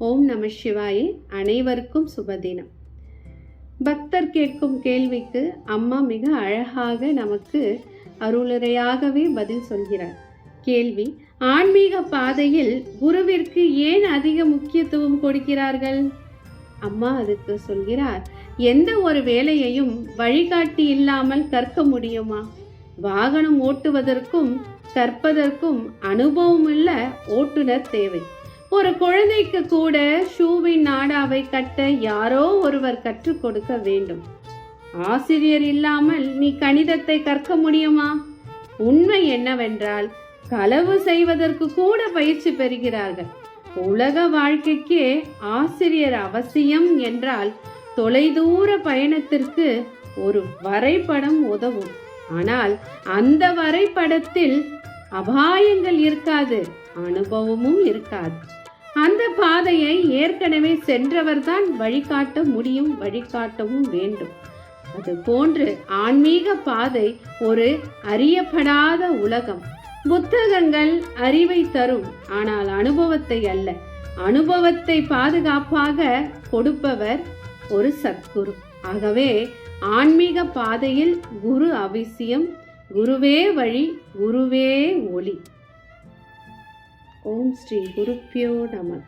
ஓம் நம சிவாயே. அனைவருக்கும் சுபதினம். பக்தர் கேட்கும் கேள்விக்கு அம்மா மிக அழகாக நமக்கு அருளுரையாகவே பதில் சொல்கிறார். கேள்வி: ஆன்மீக பாதையில் குருவிற்கு ஏன் அதிக முக்கியத்துவம் கொடுக்கிறார்கள்? அம்மா அதுக்கு சொல்கிறார், எந்த ஒரு வேலையையும் வழிகாட்டி இல்லாமல் கற்க முடியுமா? வாகனம் ஓட்டுவதற்கும் கற்பதற்கும் அனுபவமுள்ள ஓட்டுநர் தேவை. ஒரு குழந்தைக்கு கூட ஷூவின் நாடாவை கட்ட யாரோ ஒருவர் கற்றுக் கொடுக்க வேண்டும். ஆசிரியர் இல்லாமல் நீ கணிதத்தை கற்க முடியுமா? உண்மை என்னவென்றால் களவு செய்வதற்கு கூட பயிற்சி பெறுகிறார்கள். உலக வாழ்க்கைக்கே ஆசிரியர் அவசியம் என்றால் தொலைதூர பயணத்திற்கு ஒரு வரைபடம் உதவும். ஆனால் அந்த வரைபடத்தில் அபாயங்கள் இருக்காது, அனுபவமும் இருக்காது. அந்த பாதையை ஏற்கனவே சென்றவர்தான் வழிகாட்ட முடியும், வழிகாட்டவும் வேண்டும். அது போன்று ஆன்மீக பாதை ஒரு அறியப்படாத உலகம். புத்தகங்கள் அறிவை தரும், ஆனால் அனுபவத்தை அல்ல. அனுபவத்தை பாதுகாப்பாக கொடுப்பவர் ஒரு சத்குரு. ஆகவே ஆன்மீக பாதையில் குரு அவசியம். குருவே வழி, குருவே ஒளி. ஓம் ஸ்ரீ குருப்பியோ நமः.